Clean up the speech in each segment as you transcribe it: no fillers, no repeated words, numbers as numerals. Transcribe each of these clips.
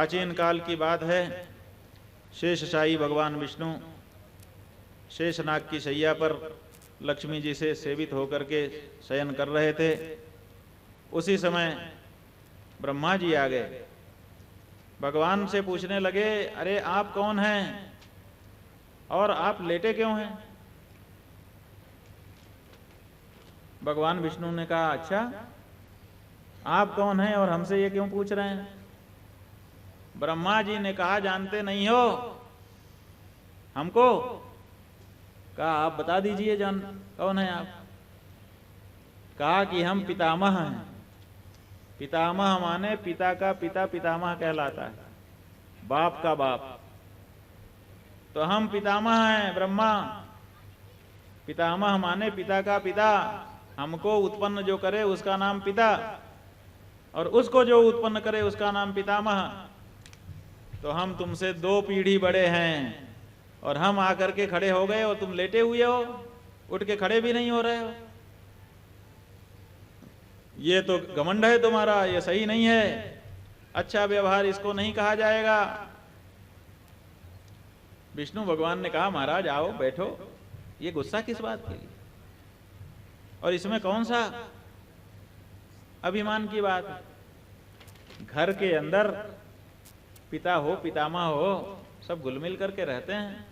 प्राचीन काल की बात है। शेषशाही भगवान विष्णु शेषनाग की शैया पर लक्ष्मी जी से सेवित होकर के शयन कर रहे थे। उसी समय ब्रह्मा जी आ गए। भगवान से पूछने लगे, अरे आप कौन हैं और आप लेटे क्यों हैं? भगवान विष्णु ने कहा, अच्छा आप कौन हैं और हमसे ये क्यों पूछ रहे हैं? ब्रह्मा जी ने कहा, जानते नहीं हो हमको? कहा आप बता दीजिए, जान कौन है आप? कहा कि हम पितामह हैं। पितामह माने पिता का पिता, पितामह कहलाता है, बाप का बाप। तो हम पितामह हैं ब्रह्मा। पितामह माने पिता का पिता। हमको उत्पन्न जो करे उसका नाम पिता, और उसको जो उत्पन्न करे उसका नाम पितामह। तो हम तुमसे 2 पीढ़ी बड़े हैं, और हम आकर के खड़े हो गए और तुम लेटे हुए हो, उठ के खड़े भी नहीं हो रहे हो। ये तो घमंड है तुम्हारा, ये सही नहीं है। अच्छा व्यवहार इसको नहीं कहा जाएगा। विष्णु भगवान ने कहा, महाराज आओ बैठो, ये गुस्सा किस बात के लिए, और इसमें कौन सा अभिमान की बात है? घर के अंदर पिता हो पितामह हो सब घुल मिल करके रहते हैं।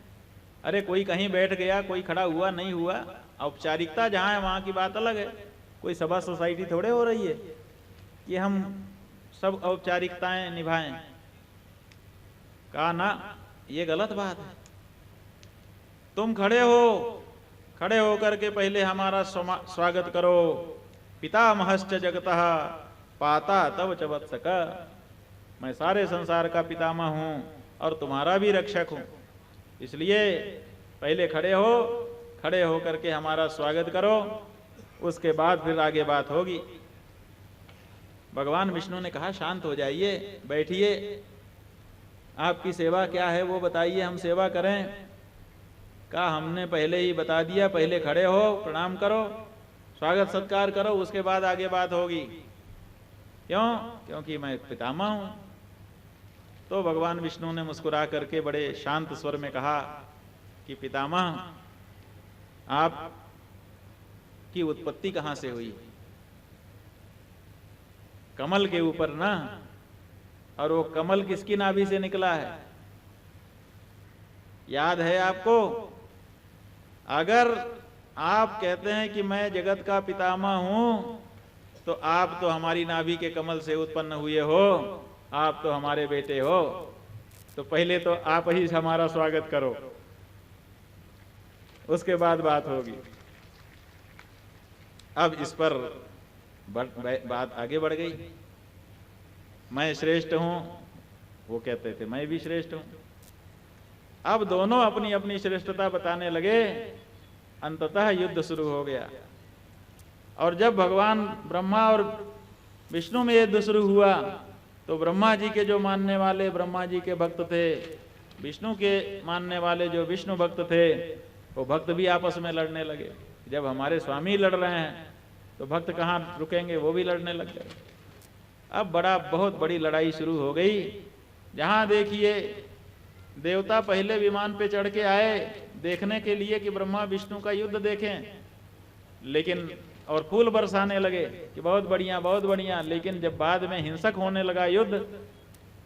अरे कोई कहीं बैठ गया, कोई खड़ा हुआ नहीं हुआ, औपचारिकता जहां है वहां की बात अलग है। कोई सभा सोसाइटी थोड़े हो रही है कि हम सब औपचारिकताएं निभाएं। कहा ना, ये गलत बात है। तुम खड़े हो, खड़े होकर के पहले हमारा स्वागत करो। पितामहश्च जगतः पाता तव च वत्सक। मैं सारे संसार का पितामह हूं और तुम्हारा भी रक्षक हूं, इसलिए पहले खड़े हो, खड़े होकर के हमारा स्वागत करो, उसके बाद फिर आगे बात होगी। भगवान विष्णु ने कहा, शांत हो जाइए, बैठिए, आपकी सेवा क्या है वो बताइए, हम सेवा करें। कहा हमने पहले ही बता दिया, पहले खड़े हो, प्रणाम करो, स्वागत सत्कार करो, उसके बाद आगे बात होगी। क्यों? क्योंकि मैं पितामह हूं। तो भगवान विष्णु ने मुस्कुरा करके बड़े शांत स्वर में कहा कि पितामह, आप की उत्पत्ति कहां से हुई? कमल के ऊपर ना, और वो कमल किसकी नाभि से निकला है? याद है आपको? अगर आप कहते हैं कि मैं जगत का पितामह हूं, तो आप तो हमारी नाभि के कमल से उत्पन्न हुए हो, आप तो हमारे बेटे हो। तो पहले तो आप ही हमारा स्वागत करो, उसके बाद बात होगी। अब इस पर बात आगे बढ़ गई। मैं श्रेष्ठ हूं, वो कहते थे मैं भी श्रेष्ठ हूं। अब दोनों अपनी अपनी श्रेष्ठता बताने लगे। अंततः युद्ध शुरू हो गया। और जब भगवान ब्रह्मा और विष्णु में युद्ध शुरू हुआ, तो ब्रह्मा जी के जो मानने वाले ब्रह्मा जी के भक्त थे, विष्णु के मानने वाले जो विष्णु भक्त थे, वो भक्त भी आपस में लड़ने लगे। जब हमारे स्वामी लड़ रहे हैं तो भक्त कहाँ रुकेंगे, वो भी लड़ने लग गए। अब बहुत बड़ी लड़ाई शुरू हो गई। जहां देखिए देवता पहले विमान पे चढ़ के आए देखने के लिए कि ब्रह्मा विष्णु का युद्ध देखें, लेकिन और फूल बरसाने लगे कि बहुत बढ़िया बहुत बढ़िया। लेकिन जब बाद में हिंसक होने लगा युद्ध,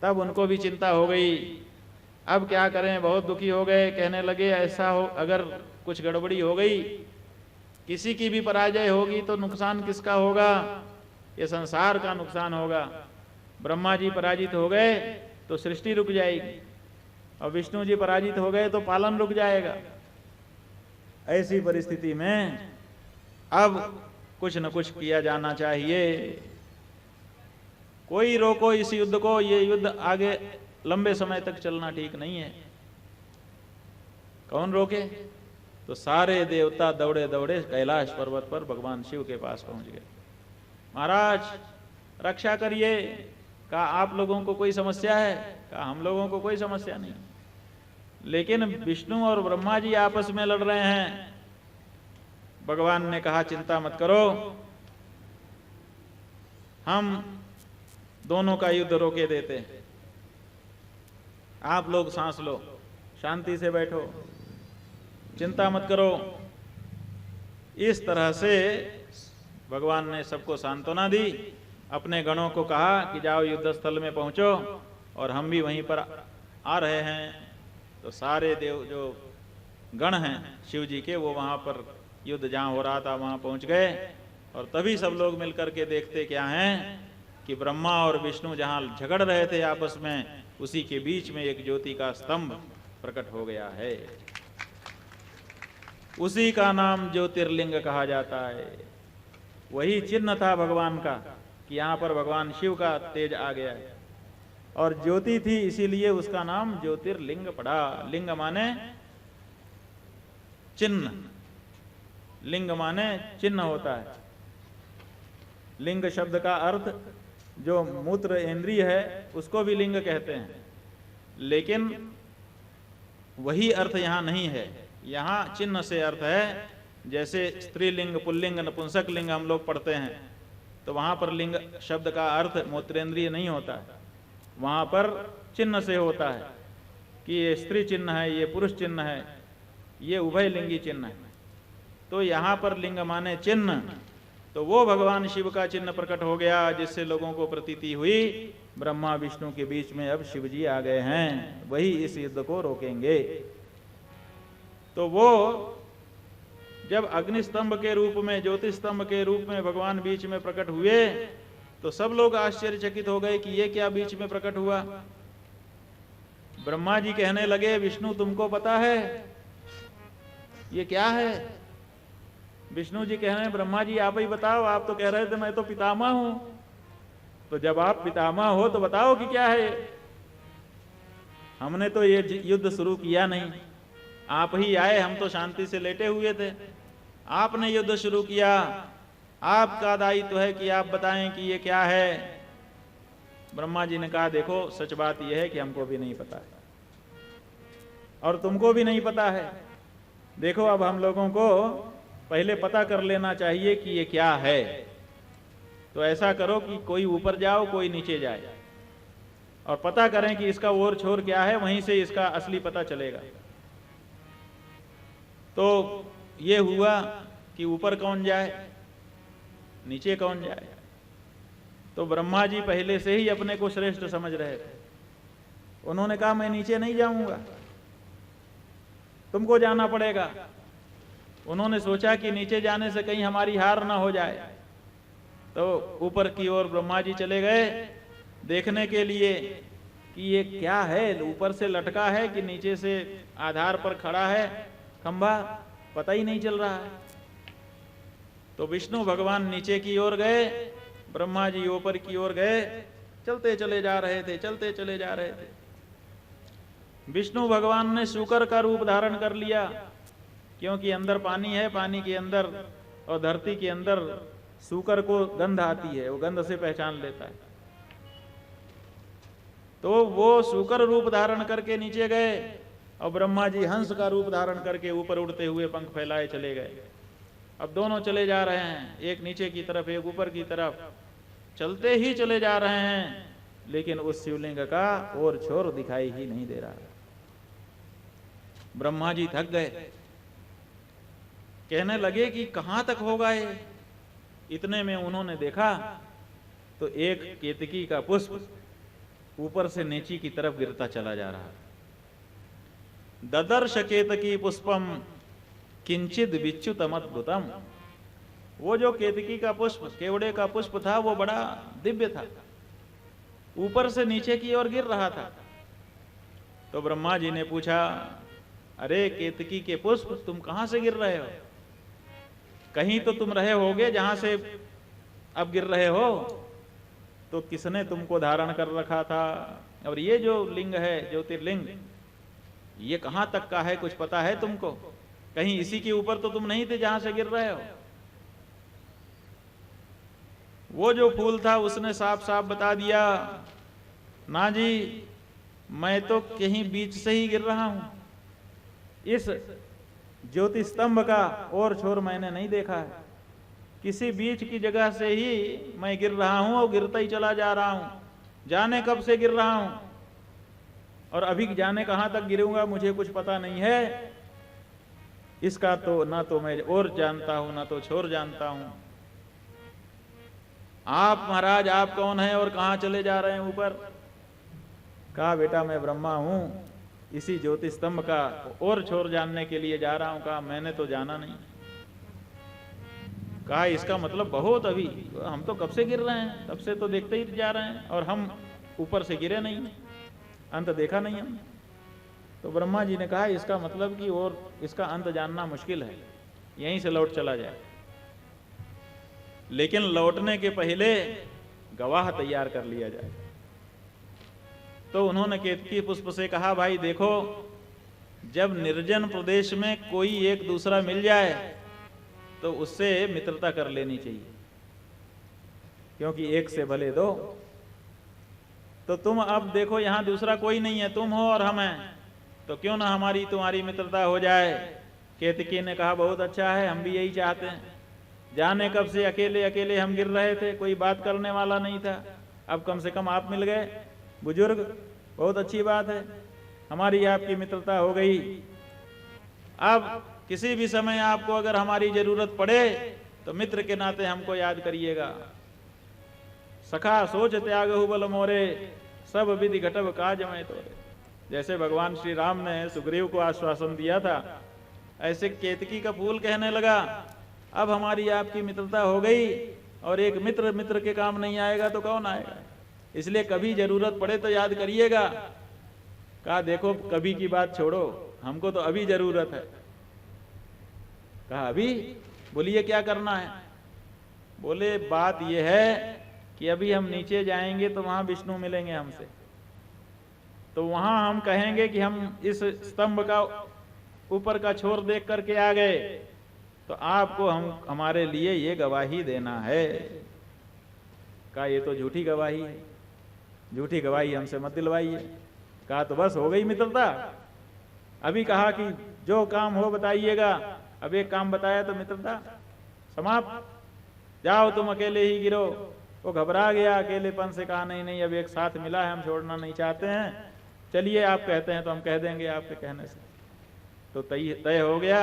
तब उनको भी चिंता हो गई। अब क्या करें, बहुत दुखी हो गए। कहने लगे ऐसा हो, अगर कुछ गड़बड़ी हो गई, किसी की भी पराजय होगी तो नुकसान किसका होगा? ये संसार का नुकसान होगा। ब्रह्मा जी पराजित हो गए तो सृष्टि रुक जाएगी, और विष्णु जी पराजित हो गए तो पालन रुक जाएगा। ऐसी परिस्थिति में अब कुछ न कुछ किया जाना चाहिए। कोई रोको इस युद्ध को, ये युद्ध आगे लंबे समय तक चलना ठीक नहीं है। कौन रोके? तो सारे देवता दौड़े दौड़े कैलाश पर्वत पर भगवान शिव के पास पहुंच गए। महाराज रक्षा करिए। कहा आप लोगों को कोई समस्या है? कहा हम लोगों को कोई समस्या नहीं, लेकिन विष्णु और ब्रह्मा जी आपस में लड़ रहे हैं। भगवान ने कहा चिंता मत करो, हम दोनों का युद्ध रोके देते हैं। आप लोग सांस लो, शांति से बैठो, चिंता मत करो। इस तरह से भगवान ने सबको सांत्वना दी, अपने गणों को कहा कि जाओ युद्ध स्थल में पहुंचो, और हम भी वहीं पर आ रहे हैं। तो सारे देव जो गण हैं शिव जी के, वो वहां पर युद्ध जहां हो रहा था वहां पहुंच गए। और तभी सब लोग मिलकर के देखते क्या हैं कि ब्रह्मा और विष्णु जहां झगड़ रहे थे आपस में, उसी के बीच में एक ज्योति का स्तंभ प्रकट हो गया है। उसी का नाम ज्योतिर्लिंग कहा जाता है। वही चिन्ह था भगवान का कि यहां पर भगवान शिव का तेज आ गया है, और ज्योति थी इसीलिए उसका नाम ज्योतिर्लिंग पड़ा। लिंग माने चिन्ह, लिंग माने चिन्ह होता है। लिंग शब्द का अर्थ जो मूत्र इंद्रिय है उसको भी लिंग कहते हैं, लेकिन वही अर्थ यहां नहीं है। यहां चिन्ह से अर्थ है, जैसे स्त्रीलिंग, पुल्लिंग, नपुंसक लिंग हम लोग पढ़ते हैं, तो वहां पर लिंग शब्द का अर्थ मूत्रेंद्रिय नहीं होता है, वहां पर चिन्ह से होता है कि ये स्त्री चिन्ह है, ये पुरुष चिन्ह है, ये उभय लिंगी चिन्ह है। तो यहां पर लिंग माने चिन्ह, तो वो भगवान शिव का चिन्ह प्रकट हो गया, जिससे लोगों को प्रतीति हुई ब्रह्मा विष्णु के बीच में अब शिव जी आ गए हैं, वही इस युद्ध को रोकेंगे। तो वो जब अग्निस्तंभ के रूप में, ज्योतिस्तंभ के रूप में भगवान बीच में प्रकट हुए, तो सब लोग आश्चर्यचकित हो गए कि ये क्या बीच में प्रकट हुआ। ब्रह्मा जी कहने लगे, विष्णु तुमको पता है ये क्या है? विष्णु जी कह रहे हैं, ब्रह्मा जी आप ही बताओ, आप तो कह रहे थे मैं तो पितामह हूं। तो जब आप पितामह हो तो बताओ कि क्या है। हमने तो ये युद्ध शुरू किया नहीं, आप ही आए, हम तो शांति से लेटे हुए थे, आपने युद्ध शुरू किया, आपका दायित्व है कि आप बताएं कि ये क्या है। ब्रह्मा जी ने कहा, देखो सच बात यह है कि हमको भी नहीं पता है और तुमको भी नहीं पता है। देखो अब हम लोगों को पहले पता कर लेना चाहिए कि ये क्या है। तो ऐसा करो कि कोई ऊपर जाओ, कोई नीचे जाए, और पता करें कि इसका ओर छोर क्या है, वहीं से इसका असली पता चलेगा। तो ये हुआ कि ऊपर कौन जाए, नीचे कौन जाए। तो ब्रह्मा जी पहले से ही अपने को श्रेष्ठ समझ रहे थे। उन्होंने कहा, मैं नीचे नहीं जाऊंगा, तुमको जाना पड़ेगा। उन्होंने सोचा कि नीचे जाने से कहीं हमारी हार ना हो जाए, तो ऊपर की ओर ब्रह्मा जी चले गए देखने के लिए कि ये क्या है, ऊपर से लटका है कि नीचे से आधार पर खड़ा है खंभा, पता ही नहीं चल रहा है। तो विष्णु भगवान नीचे की ओर गए, ब्रह्मा जी ऊपर की ओर गए, चलते चले जा रहे थे, चलते चले जा रहे थे। विष्णु भगवान ने शूकर का रूप धारण कर लिया, क्योंकि अंदर पानी है, पानी के अंदर और धरती के अंदर शूकर को गंध आती है, वो गंध से पहचान लेता है। तो वो शूकर रूप धारण करके नीचे गए, और ब्रह्मा जी हंस का रूप धारण करके ऊपर उड़ते हुए पंख फैलाए चले गए। अब दोनों चले जा रहे हैं, एक नीचे की तरफ एक ऊपर की तरफ, चलते ही चले जा रहे हैं, लेकिन उस शिवलिंग का और छोर दिखाई ही नहीं दे रहा। ब्रह्मा जी थक गए, कहने लगे कि कहां तक होगा ये। इतने में उन्होंने देखा तो एक केतकी का पुष्प ऊपर से नीचे की तरफ गिरता चला जा रहा। ददर्श केतकी पुष्पम किंचित विच्युतमद्भुतम। वो जो केतकी का पुष्प, केवड़े का पुष्प था, वो बड़ा दिव्य था, ऊपर से नीचे की ओर गिर रहा था। तो ब्रह्मा जी ने पूछा, अरे केतकी के पुष्प तुम कहां से गिर रहे हो? कहीं तो तुम रहे होगे जहां से अब गिर रहे हो, तो किसने तुमको धारण कर रखा था? और ये जो लिंग है ज्योतिर्लिंग, ये कहां तक का है, कुछ पता है तुमको? कहीं इसी के ऊपर तो तुम नहीं थे जहां से गिर रहे हो। वो जो फूल था उसने साफ साफ बता दिया, ना जी मैं तो कहीं बीच से ही गिर रहा हूं, इस ज्योति स्तंभ का और छोर मैंने नहीं देखा है, किसी बीच की जगह से ही मैं गिर रहा हूं और गिरता ही चला जा रहा हूं, जाने कब से गिर रहा हूं। और अभी जाने कहाँ तक गिरूंगा मुझे कुछ पता नहीं है, इसका तो ना तो मैं और जानता हूं ना तो छोर जानता हूं। आप महाराज आप कौन हैं और कहाँ चले जा रहे हैं ऊपर? कहा बेटा मैं ब्रह्मा हूं, इसी ज्योति स्तंभ का और छोर जानने के लिए जा रहा हूं। कहा मैंने तो जाना नहीं। कहा इसका मतलब बहुत अभी, हम तो कब से गिर रहे हैं, तब से तो देखते ही जा रहे हैं और हम ऊपर से गिरे नहीं, अंत देखा नहीं हम। तो ब्रह्मा जी ने कहा इसका मतलब कि और इसका अंत जानना मुश्किल है, यहीं से लौट चला जाए। लेकिन लौटने के पहले गवाह तैयार कर लिया जाए। तो उन्होंने केतकी पुष्प से कहा भाई देखो, जब निर्जन प्रदेश में कोई एक दूसरा मिल जाए तो उससे मित्रता कर लेनी चाहिए, क्योंकि एक से भले दो। तो तुम अब देखो यहां दूसरा कोई नहीं है, तुम हो और हम हैं, तो क्यों ना हमारी तुम्हारी मित्रता हो जाए। केतकी ने कहा बहुत अच्छा है, हम भी यही चाहते हैं। जाने कब से अकेले अकेले हम गिर रहे थे, कोई बात करने वाला नहीं था, अब कम से कम आप मिल गए बुजुर्ग, बहुत अच्छी बात है, हमारी आपकी मित्रता हो गई। अब किसी भी समय आपको अगर हमारी जरूरत पड़े तो मित्र के नाते हमको याद करिएगा। सखा सोच त्यागहु बल मोरे, सब विधि घटब काज में तोरे। जैसे भगवान श्री राम ने सुग्रीव को आश्वासन दिया था, ऐसे केतकी का फूल कहने लगा अब हमारी आपकी मित्रता हो गई, और एक मित्र मित्र के काम नहीं आएगा तो कौन आएगा, इसलिए कभी जरूरत पड़े तो याद करिएगा। कहा देखो कभी की बात छोड़ो, हमको तो अभी जरूरत है। कहा अभी? बोलिए क्या करना है? बोले बात यह है कि अभी हम नीचे जाएंगे तो वहां विष्णु मिलेंगे हमसे, तो वहां हम कहेंगे कि हम इस स्तंभ का ऊपर का छोर देख करके आ गए, तो आपको हम हमारे लिए ये गवाही देना है। कहा ये तो झूठी गवाही है, झूठी गवाही हमसे मत दिलवाइए। कहा तो बस हो गई मित्रता। अभी कहा कि जो काम हो बताइएगा, अब एक काम बताया तो मित्रता समाप्त, जाओ तुम अकेले ही गिरो। वो घबरा गया अकेलेपन से, कहा नहीं नहीं अब एक साथ मिला है, हम छोड़ना नहीं चाहते हैं, चलिए आप कहते हैं तो हम कह देंगे आपके कहने से। तो तय हो गया।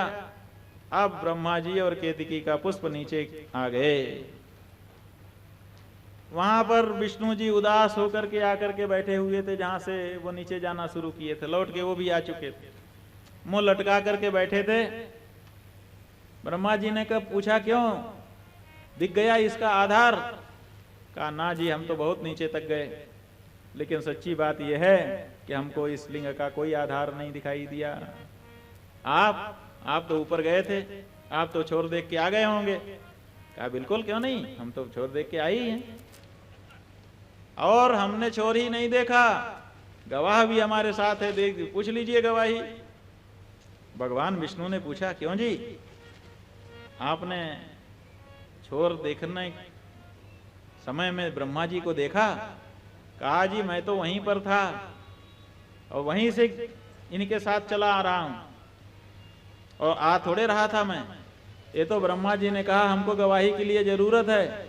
अब ब्रह्मा जी और केतकी का पुष्प नीचे आ गए। वहां पर विष्णु जी उदास होकर के आकर के बैठे हुए थे, जहां से वो नीचे जाना शुरू किए थे, लौट के वो भी आ चुके थे, मुंह लटका करके बैठे थे। ब्रह्मा जी ने कब पूछा क्यों, दिख गया इसका आधार? कहा ना जी हम तो बहुत नीचे तक गए, लेकिन सच्ची बात यह है कि हमको इस लिंग का कोई आधार नहीं दिखाई दिया। आप तो ऊपर गए थे, आप तो छोर देख के आ गए होंगे। कहा बिल्कुल क्यों नहीं, हम तो छोर देख के आई हैं, और हमने छोर ही नहीं देखा, गवाह भी हमारे साथ है, देख पूछ लीजिए गवाही। भगवान विष्णु ने पूछा क्यों जी, आपने छोर देखने समय में ब्रह्मा जी को देखा? कहा जी मैं तो वहीं पर था और वहीं से इनके साथ चला आ रहा हूं, और आ थोड़े रहा था मैं, ये तो ब्रह्मा जी ने कहा हमको गवाही के लिए जरूरत है,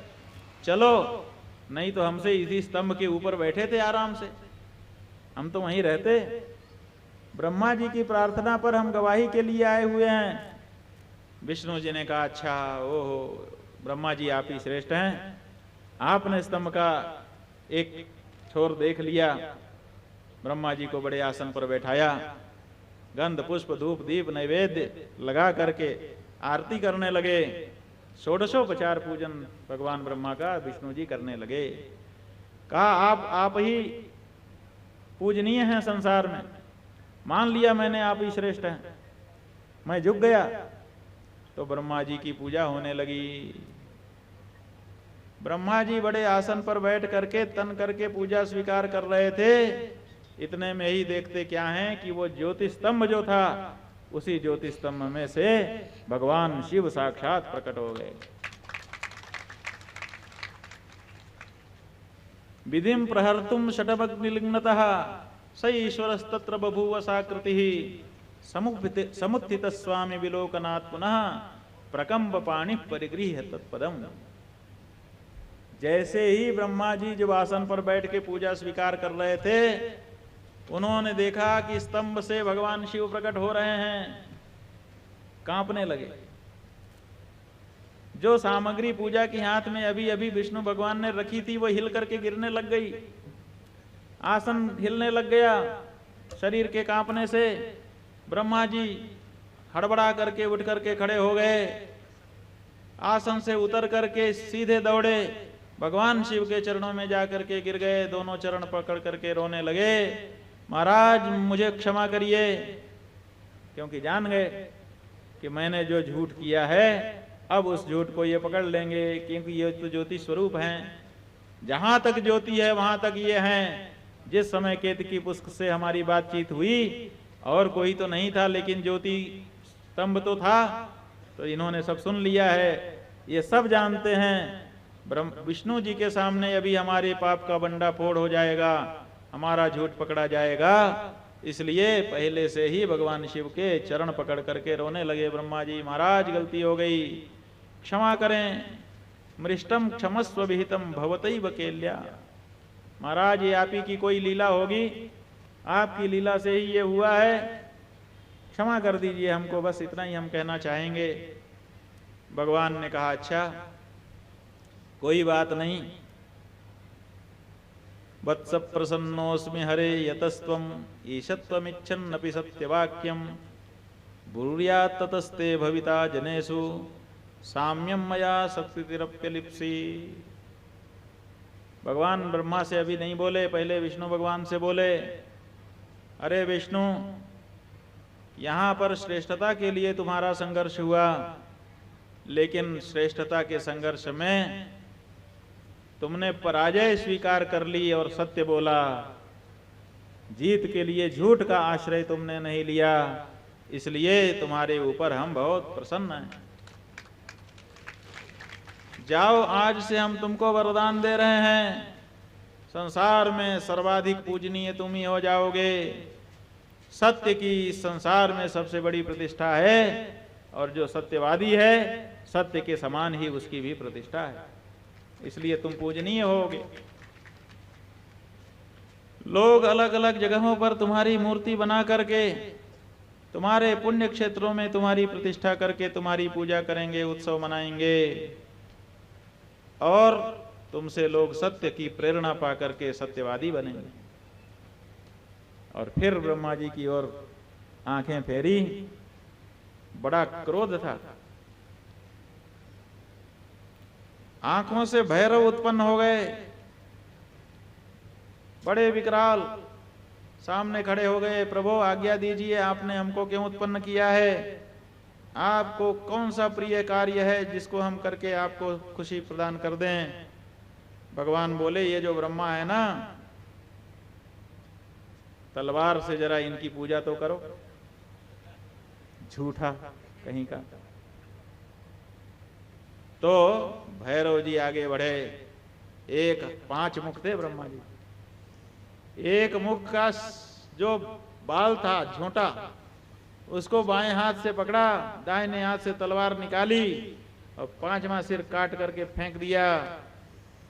चलो, नहीं तो हमसे इसी स्तंभ के ऊपर बैठे थे आराम से, हम तो वहीं रहते। ब्रह्मा जी की प्रार्थना पर हम गवाही के लिए आए हुए हैं। विष्णु जी ने कहा अच्छा, ओहो ब्रह्मा जी आप ही श्रेष्ठ हैं, आपने स्तंभ का एक छोर देख लिया। ब्रह्मा जी को बड़े आसन पर बैठाया, गंध पुष्प धूप दीप नैवेद्य लगा करके आरती करने लगे। षोडशोपचार पूजन भगवान ब्रह्मा का विष्णु जी करने लगे। कहा आप ही पूजनीय हैं संसार में, मान लिया मैंने आप ही श्रेष्ठ हैं, मैं झुक गया। तो ब्रह्मा जी की पूजा होने लगी। ब्रह्मा जी बड़े आसन पर बैठ करके तन करके पूजा स्वीकार कर रहे थे। इतने में ही देखते क्या है कि वो ज्योति स्तंभ जो था, उसी ज्योति स्तंभ में से भगवान शिव साक्षात प्रकट हो गए। विधिम प्रहर्तुम षटभग्निलिंगतः स ईश्वरस्तत्र बभूव साकृतिः समुत्थित स्वामी विलोकनात् पुनः प्रकंब पाणि परिगृह्य तत्पदम। जैसे ही ब्रह्मा जी जब आसन पर बैठ के पूजा स्वीकार कर रहे थे, उन्होंने देखा कि स्तंभ से भगवान शिव प्रकट हो रहे हैं, कांपने लगे। जो सामग्री पूजा की हाथ में अभी अभी विष्णु भगवान ने रखी थी वो हिल करके गिरने लग गई, आसन हिलने लग गया शरीर के कांपने से। ब्रह्मा जी हड़बड़ा करके उठ करके खड़े हो गए, आसन से उतर करके सीधे दौड़े, भगवान शिव के चरणों में जाकर के गिर गए, दोनों चरण पकड़ करके रोने लगे, महाराज मुझे क्षमा करिए। क्योंकि जान गए कि मैंने जो झूठ किया है अब उस झूठ को ये पकड़ लेंगे, क्योंकि ये तो ज्योति स्वरूप हैं, जहां तक ज्योति है वहां तक ये हैं। जिस समय केतकी पुष्प से हमारी बातचीत हुई और कोई तो नहीं था, लेकिन ज्योति स्तंभ तो था, तो इन्होंने सब सुन लिया है, ये सब जानते हैं। विष्णु जी के सामने अभी हमारे पाप का बंडा फोड़ हो जाएगा, हमारा झूठ पकड़ा जाएगा, इसलिए पहले से ही भगवान शिव के चरण पकड़ करके रोने लगे। ब्रह्मा जी, महाराज गलती हो गई, क्षमा करें, मृष्टम क्षमस्व विहितम भवतैव केल्या। महाराज ये आप ही की कोई लीला होगी, आपकी लीला से ही ये हुआ है, क्षमा कर दीजिए हमको, बस इतना ही हम कहना चाहेंगे। भगवान ने कहा अच्छा कोई बात नहीं, वत्स प्रसन्नोस्मि हरे यतस्त्वम ईशत्वमिच्छन्नपि सत्यवाक्यम ब्रूयात् ततस्ते भविता जनेषु साम्यम मया शक्तिरप्यलिप्सी। भगवान ब्रह्मा से अभी नहीं बोले, पहले विष्णु भगवान से बोले, अरे विष्णु, यहाँ पर श्रेष्ठता के लिए तुम्हारा संघर्ष हुआ, लेकिन श्रेष्ठता के संघर्ष में तुमने पराजय स्वीकार कर ली और सत्य बोला, जीत के लिए झूठ का आश्रय तुमने नहीं लिया, इसलिए तुम्हारे ऊपर हम बहुत प्रसन्न हैं। जाओ, आज से हम तुमको वरदान दे रहे हैं, संसार में सर्वाधिक पूजनीय तुम ही हो जाओगे। सत्य की संसार में सबसे बड़ी प्रतिष्ठा है, और जो सत्यवादी है सत्य के समान ही उसकी भी प्रतिष्ठा है, इसलिए तुम पूजनीय होगे। लोग अलग अलग जगहों पर तुम्हारी मूर्ति बना करके, तुम्हारे पुण्य क्षेत्रों में तुम्हारी प्रतिष्ठा करके तुम्हारी पूजा करेंगे, उत्सव मनाएंगे, और तुमसे लोग सत्य की प्रेरणा पा करके सत्यवादी बनेंगे। और फिर ब्रह्मा जी की ओर आंखें फेरी, बड़ा क्रोध था, आंखों से भैरव उत्पन्न हो गए, बड़े विकराल सामने खड़े हो गए। प्रभु आज्ञा दीजिए, आपने हमको क्यों उत्पन्न किया है, आपको कौन सा प्रिय कार्य है जिसको हम करके आपको खुशी प्रदान कर दें। भगवान बोले, ये जो ब्रह्मा है ना, तलवार से जरा इनकी पूजा तो करो, झूठा कहीं का। तो भैरव जी आगे बढ़े, एक 5 मुख थे ब्रह्मा जी, एक मुख का जो बाल था झोंटा, उसको बाएं हाथ से पकड़ा, दाहिने हाथ से तलवार निकाली और 5वां सिर काट करके फेंक दिया,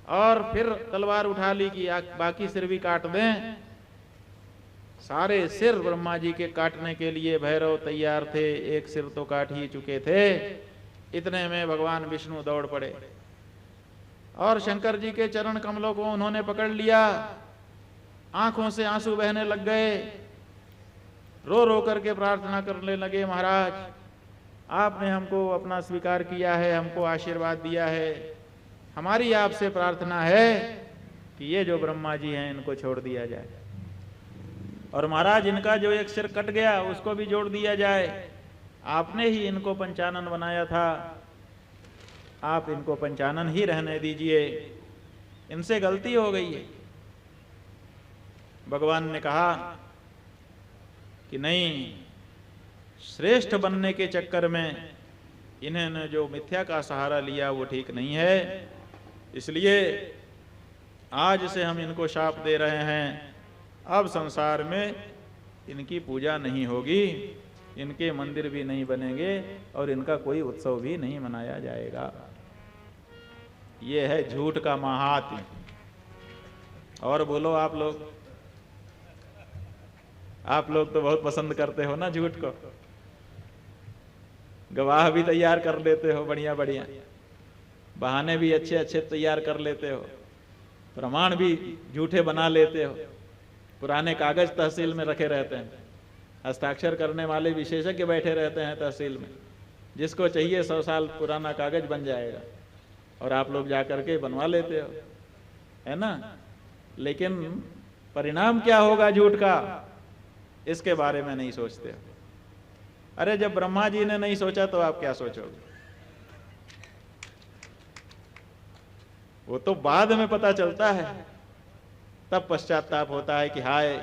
और फिर तलवार उठा ली कि बाकी सिर भी काट दें। सारे सिर ब्रह्मा जी के काटने के लिए भैरव तैयार थे, एक सिर तो काट ही चुके थे। इतने में भगवान विष्णु दौड़ पड़े और शंकर जी के चरण कमलों को उन्होंने पकड़ लिया, आंखों से आंसू बहने लग गए, रो रो करके प्रार्थना करने लगे, महाराज आपने हमको अपना स्वीकार किया है, हमको आशीर्वाद दिया है, हमारी आपसे प्रार्थना है कि ये जो ब्रह्मा जी हैं इनको छोड़ दिया जाए, और महाराज इनका जो एक सिर कट गया उसको भी जोड़ दिया जाए, आपने ही इनको पंचानन बनाया था, आप इनको पंचानन ही रहने दीजिए, इनसे गलती हो गई है। भगवान ने कहा कि नहीं, श्रेष्ठ बनने के चक्कर में इन्होंने जो मिथ्या का सहारा लिया वो ठीक नहीं है, इसलिए आज से हम इनको शाप दे रहे हैं, अब संसार में इनकी पूजा नहीं होगी, इनके मंदिर भी नहीं बनेंगे और इनका कोई उत्सव भी नहीं मनाया जाएगा। ये है झूठ का महात्म्य। और बोलो आप लोग, आप लोग तो बहुत पसंद करते हो ना झूठ को, गवाह भी तैयार कर लेते हो बढ़िया बढ़िया, बहाने भी अच्छे अच्छे तैयार कर लेते हो, प्रमाण भी झूठे बना लेते हो, पुराने कागज तहसील में रखे रहते हैं, हस्ताक्षर करने वाले विशेषज्ञ बैठे रहते हैं तहसील में, जिसको चाहिए 100 साल पुराना कागज बन जाएगा और आप लोग जा करके बनवा लेते हो, है ना। लेकिन परिणाम क्या होगा झूठ का, इसके बारे में नहीं सोचते हो। अरे जब ब्रह्मा जी ने नहीं सोचा तो आप क्या सोचोगे? वो तो बाद में पता चलता है, तब पश्चाताप होता है कि हाय,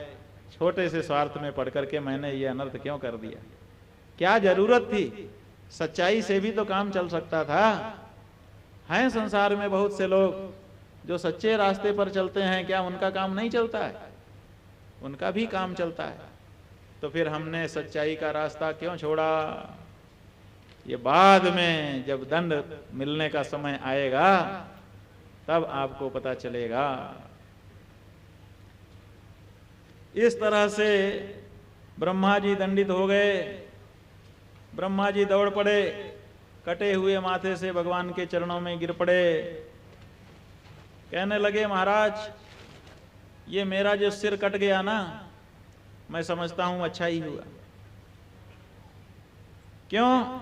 छोटे से स्वार्थ में पढ़ करके मैंने ये अनर्थ क्यों कर दिया, क्या जरूरत थी। सच्चाई से भी तो काम चल सकता था। हैं संसार में बहुत से लोग जो सच्चे रास्ते पर चलते हैं, क्या उनका काम नहीं चलता है? उनका भी काम चलता है। तो फिर हमने सच्चाई का रास्ता क्यों छोड़ा? ये बाद में जब दंड मिलने का समय आएगा तब आपको पता चलेगा। इस तरह से ब्रह्मा जी दंडित हो गए। ब्रह्मा जी दौड़ पड़े, कटे हुए माथे से भगवान के चरणों में गिर पड़े, कहने लगे महाराज ये मेरा जो सिर कट गया ना, मैं समझता हूं अच्छा ही हुआ। क्यों?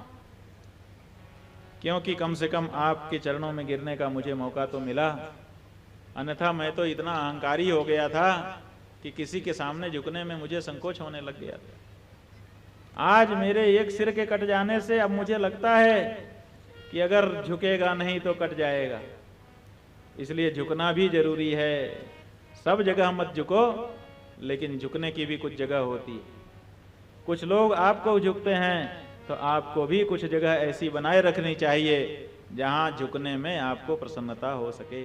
क्योंकि कम से कम आपके चरणों में गिरने का मुझे मौका तो मिला, अन्यथा मैं तो इतना अहंकारी हो गया था कि किसी के सामने झुकने में मुझे संकोच होने लग गया था। आज मेरे एक सिर के कट जाने से अब मुझे लगता है कि अगर झुकेगा नहीं तो कट जाएगा, इसलिए झुकना भी जरूरी है। सब जगह मत झुको, लेकिन झुकने की भी कुछ जगह होती है। कुछ लोग आपको झुकते हैं तो आपको भी कुछ जगह ऐसी बनाए रखनी चाहिए जहां झुकने में आपको प्रसन्नता हो सके।